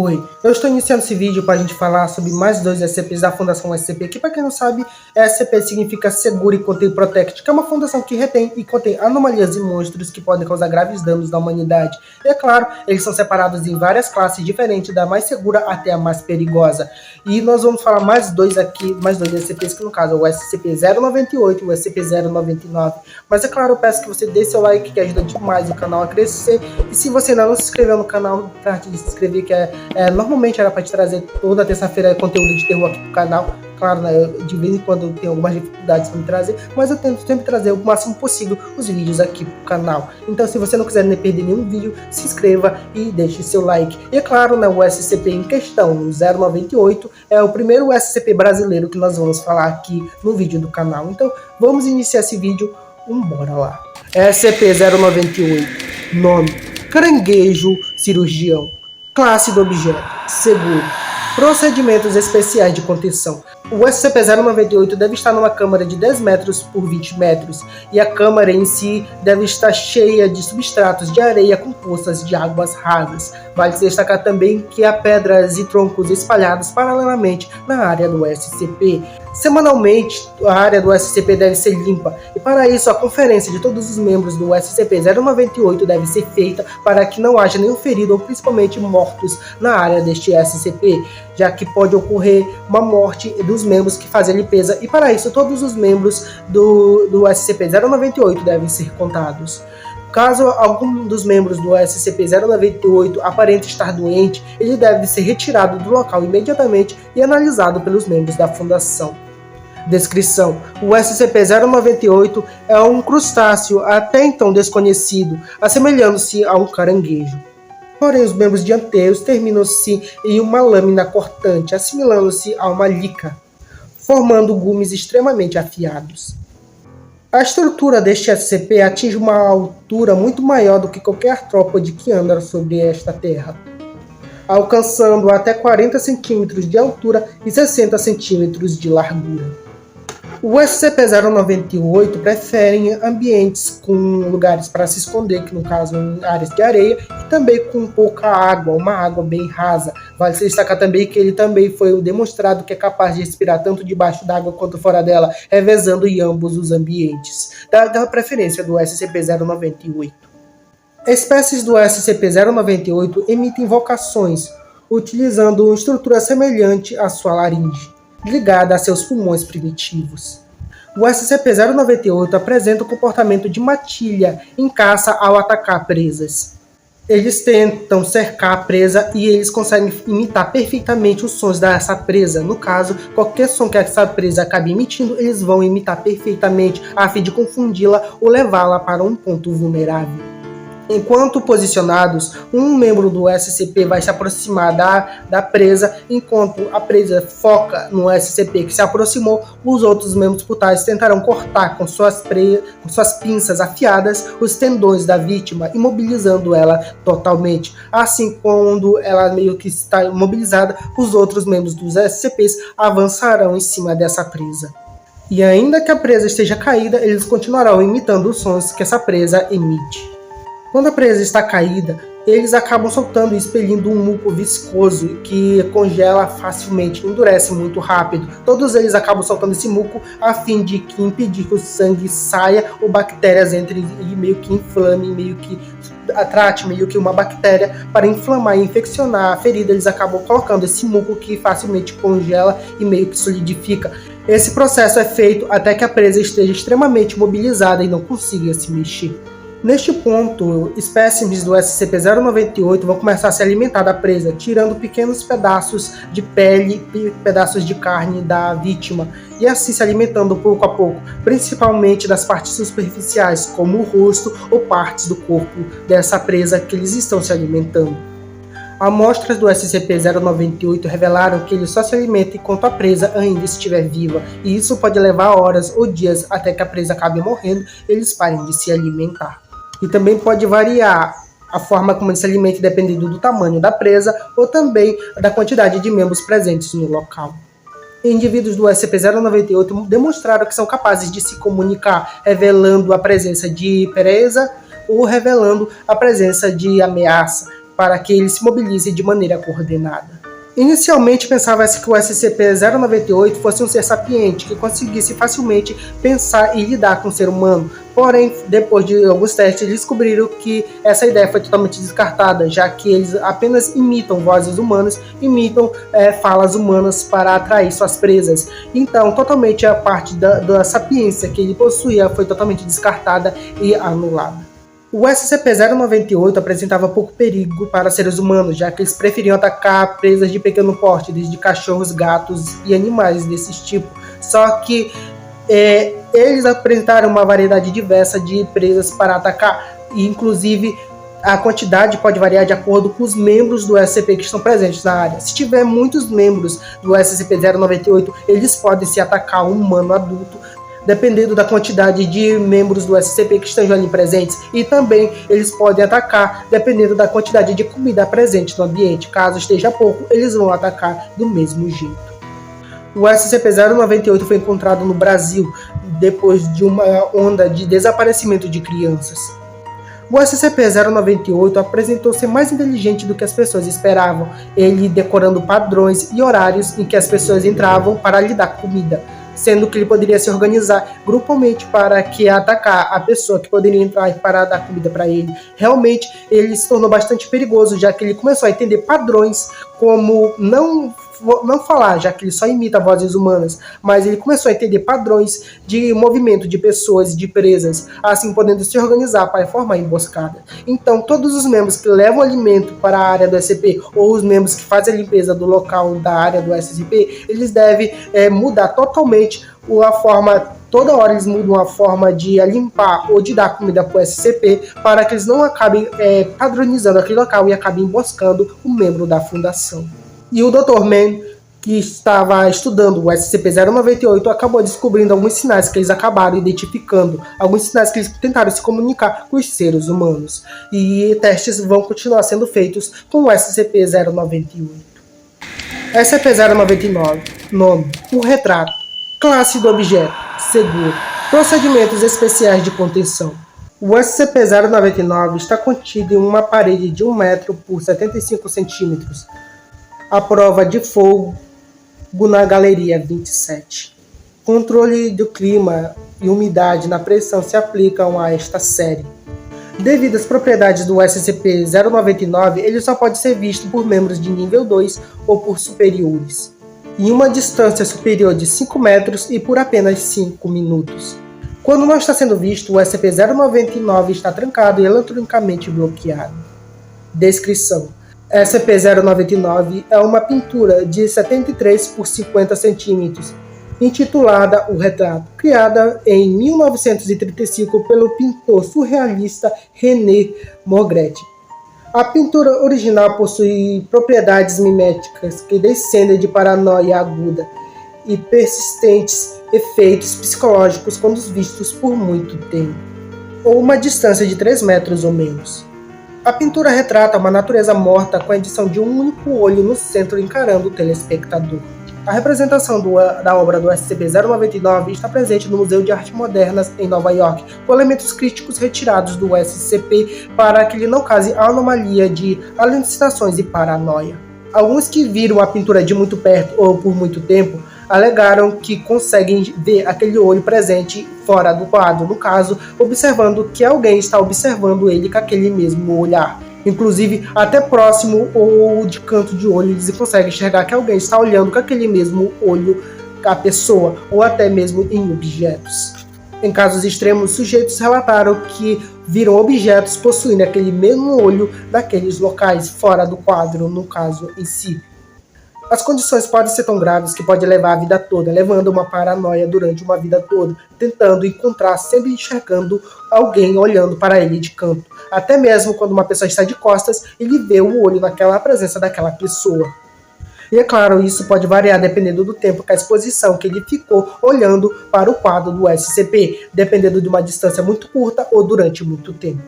Oi, eu estou iniciando esse vídeo para a gente falar sobre mais dois SCPs da Fundação SCP, que para quem não sabe, SCP significa Segura e Contém Protect, que é uma fundação que retém e contém anomalias e monstros que podem causar graves danos na humanidade. E é claro, eles são separados em várias classes diferentes, da mais segura até a mais perigosa. E nós vamos falar mais dois SCPs, que no caso é o SCP-098 e o SCP-099. Mas é claro, eu peço que você dê seu like, que ajuda demais o canal a crescer. E se você ainda não se inscreveu no canal, trate de se inscrever, que normalmente era para te trazer toda terça-feira conteúdo de terror aqui pro canal. Claro, né, de vez em quando eu tenho algumas dificuldades para me trazer, mas eu tento sempre trazer o máximo possível os vídeos aqui pro canal. Então, se você não quiser nem perder nenhum vídeo, se inscreva e deixe seu like. E é claro, né, o SCP em questão, o 098, é o primeiro SCP brasileiro que nós vamos falar aqui no vídeo do canal. Então, vamos iniciar esse vídeo, bora lá. SCP-098, nome: Caranguejo Cirurgião. Classe do objeto: seguro. Procedimentos especiais de contenção. O SCP-098 deve estar numa câmara de 10 metros por 20 metros, e a câmara em si deve estar cheia de substratos de areia compostas de águas rasas. Vale se destacar também que há pedras e troncos espalhados paralelamente na área do SCP. Semanalmente, a área do SCP deve ser limpa, e para isso a conferência de todos os membros do SCP-098 deve ser feita para que não haja nenhum ferido ou principalmente mortos na área deste SCP, já que pode ocorrer uma morte dos membros que fazem a limpeza, e para isso todos os membros do SCP-098 devem ser contados. Caso algum dos membros do SCP-098 aparente estar doente, ele deve ser retirado do local imediatamente e analisado pelos membros da Fundação. Descrição: o SCP-098 é um crustáceo até então desconhecido, assemelhando-se a um caranguejo. Porém, os membros dianteiros terminam-se em uma lâmina cortante, assimilando-se a uma lica, formando gumes extremamente afiados. A estrutura deste SCP atinge uma altura muito maior do que qualquer artrópode que anda sobre esta terra, alcançando até 40 centímetros de altura e 60 centímetros de largura. O SCP-098 prefere ambientes com lugares para se esconder, que no caso em áreas de areia, e também com pouca água, uma água bem rasa. Vale se destacar também que ele também foi demonstrado que é capaz de respirar tanto debaixo d'água quanto fora dela, revezando em ambos os ambientes, da preferência do SCP-098. Espécies do SCP-098 emitem vocações, utilizando uma estrutura semelhante à sua laringe, ligada a seus pulmões primitivos. O SCP-098 apresenta o comportamento de matilha em caça ao atacar presas. Eles tentam cercar a presa e eles conseguem imitar perfeitamente os sons dessa presa. No caso, qualquer som que essa presa acabe emitindo, eles vão imitar perfeitamente a fim de confundi-la ou levá-la para um ponto vulnerável. Enquanto posicionados, um membro do SCP vai se aproximar da presa, enquanto a presa foca no SCP que se aproximou, os outros membros por trás tentarão cortar com suas pinças afiadas os tendões da vítima, imobilizando ela totalmente. Assim, quando ela meio que está imobilizada, os outros membros dos SCPs avançarão em cima dessa presa. E ainda que a presa esteja caída, eles continuarão imitando os sons que essa presa emite. Quando a presa está caída, eles acabam soltando e expelindo um muco viscoso que congela facilmente, endurece muito rápido. Todos eles acabam soltando esse muco a fim de impedir que o sangue saia ou bactérias entrem e meio que inflame, meio que trate meio que uma bactéria para inflamar e infeccionar a ferida. Eles acabam colocando esse muco que facilmente congela e meio que solidifica. Esse processo é feito até que a presa esteja extremamente mobilizada e não consiga se mexer. Neste ponto, espécimes do SCP-098 vão começar a se alimentar da presa, tirando pequenos pedaços de pele e pedaços de carne da vítima, e assim se alimentando pouco a pouco, principalmente das partes superficiais, como o rosto ou partes do corpo dessa presa que eles estão se alimentando. Amostras do SCP-098 revelaram que ele só se alimenta enquanto a presa ainda estiver viva, e isso pode levar horas ou dias até que a presa acabe morrendo e eles parem de se alimentar. E também pode variar a forma como ele se alimenta dependendo do tamanho da presa ou também da quantidade de membros presentes no local. Indivíduos do SCP-098 demonstraram que são capazes de se comunicar, revelando a presença de presa ou revelando a presença de ameaça. para que ele se mobilize de maneira coordenada. Inicialmente pensava-se que o SCP-098 fosse um ser sapiente que conseguisse facilmente pensar e lidar com o ser humano. Porém, depois de alguns testes, descobriram que essa ideia foi totalmente descartada, já que eles apenas imitam vozes humanas, imitam falas humanas para atrair suas presas. Então, totalmente a parte da sapiência que ele possuía foi totalmente descartada e anulada. O SCP-098 apresentava pouco perigo para seres humanos, já que eles preferiam atacar presas de pequeno porte, desde cachorros, gatos e animais desse tipo. Só que eles apresentaram uma variedade diversa de presas para atacar, e inclusive a quantidade pode variar de acordo com os membros do SCP que estão presentes na área. Se tiver muitos membros do SCP-098, eles podem se atacar um humano adulto, dependendo da quantidade de membros do SCP que estejam ali presentes, e também eles podem atacar dependendo da quantidade de comida presente no ambiente. Caso esteja pouco, eles vão atacar do mesmo jeito. O SCP-098 foi encontrado no Brasil depois de uma onda de desaparecimento de crianças. O SCP-098 apresentou ser mais inteligente do que as pessoas esperavam, ele decorando padrões e horários em que as pessoas entravam para lhe dar comida, sendo que ele poderia se organizar grupalmente para que atacar a pessoa que poderia entrar para dar comida para ele. Realmente, ele se tornou bastante perigoso, já que ele começou a entender padrões como não falar, já que ele só imita vozes humanas, mas ele começou a entender padrões de movimento de pessoas e de presas, assim podendo se organizar para formar emboscada. Então, todos os membros que levam alimento para a área do SCP ou os membros que fazem a limpeza do local da área do SCP, eles devem mudar totalmente a forma. Toda hora eles mudam a forma de limpar ou de dar comida para o SCP, para que eles não acabem padronizando aquele local e acabem emboscando o membro da fundação. E o Dr. Mann, que estava estudando o SCP-098, acabou descobrindo alguns sinais que eles acabaram identificando, alguns sinais que eles tentaram se comunicar com os seres humanos. E testes vão continuar sendo feitos com o SCP-098. SCP-099, nome, o retrato, classe do objeto, seguro, procedimentos especiais de contenção. O SCP-099 está contido em uma parede de 1 metro por 75 centímetros, à prova de fogo na Galeria 27. Controle do clima e umidade na pressão se aplicam a esta série. Devido às propriedades do SCP-099, ele só pode ser visto por membros de nível 2 ou por superiores, em uma distância superior de 5 metros e por apenas 5 minutos. Quando não está sendo visto, o SCP-099 está trancado e eletronicamente bloqueado. Descrição: SCP-099 é uma pintura de 73 por 50 centímetros, intitulada O Retrato, criada em 1935 pelo pintor surrealista René Magritte. A pintura original possui propriedades miméticas que descendem de paranoia aguda e persistentes efeitos psicológicos quando vistos por muito tempo, ou uma distância de 3 metros ou menos. A pintura retrata uma natureza morta com a edição de um único olho no centro encarando o telespectador. A representação da obra do SCP-099 está presente no Museu de Arte Moderna em Nova York, com elementos críticos retirados do SCP para que ele não cause anomalia de alucinações e paranoia. Alguns que viram a pintura de muito perto ou por muito tempo alegaram que conseguem ver aquele olho presente fora do quadro, no caso, observando que alguém está observando ele com aquele mesmo olhar. Inclusive, até próximo ou de canto de olho, eles conseguem enxergar que alguém está olhando com aquele mesmo olho a pessoa, ou até mesmo em objetos. Em casos extremos, sujeitos relataram que viram objetos possuindo aquele mesmo olho naqueles locais, fora do quadro, no caso em si. As condições podem ser tão graves que pode levar a vida toda, levando uma paranoia durante uma vida toda, tentando encontrar, sempre enxergando alguém olhando para ele de canto. Até mesmo quando uma pessoa está de costas, ele vê o olho naquela presença daquela pessoa. E é claro, isso pode variar dependendo do tempo que a exposição que ele ficou olhando para o quadro do SCP, dependendo de uma distância muito curta ou durante muito tempo.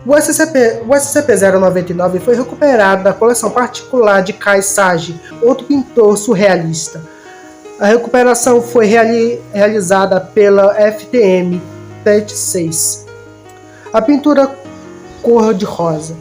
O SCP-099 foi recuperado da coleção particular de Kai Sage, outro pintor surrealista. A recuperação foi realizada pela FTM 76. A pintura cor-de-rosa.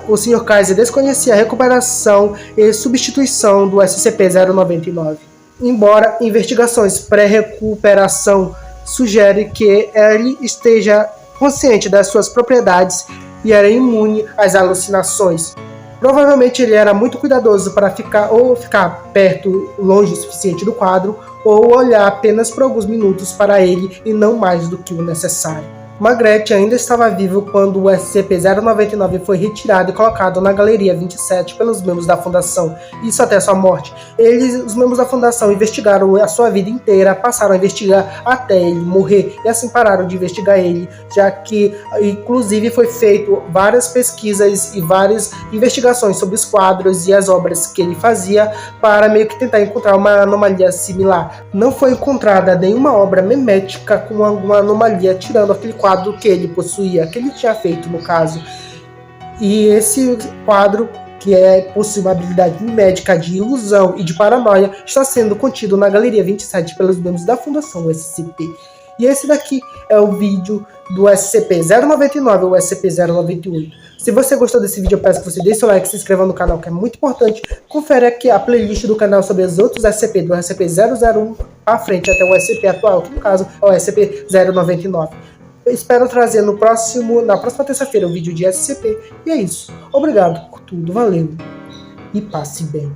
o Sr. Kaiser desconhecia a recuperação e substituição do SCP-099. Embora investigações pré-recuperação sugerem que ele esteja consciente das suas propriedades e era imune às alucinações. Provavelmente ele era muito cuidadoso para ficar perto, longe o suficiente do quadro, ou olhar apenas por alguns minutos para ele e não mais do que o necessário. Margret ainda estava vivo quando o SCP-099 foi retirado e colocado na Galeria 27 pelos membros da Fundação, isso até sua morte. Os membros da Fundação, investigaram a sua vida inteira, passaram a investigar até ele morrer, e assim pararam de investigar ele, já que, inclusive, foi feito várias pesquisas e várias investigações sobre os quadros e as obras que ele fazia, para meio que tentar encontrar uma anomalia similar. Não foi encontrada nenhuma obra memética com alguma anomalia, tirando aquele quadro que ele possuía, que ele tinha feito no caso. E esse quadro, que possui uma habilidade médica de ilusão e de paranoia, está sendo contido na Galeria 27 pelos membros da Fundação SCP. E esse daqui é o vídeo do SCP-099 ou SCP-098. Se você gostou desse vídeo, eu peço que você deixe seu like e se inscreva no canal, que é muito importante. Confere aqui a playlist do canal sobre os outros SCP, do SCP-001 à frente até o SCP atual, que no caso é o SCP-099. Eu espero trazer na próxima terça-feira o vídeo de SCP. E é isso. Obrigado por tudo, valeu e passe bem.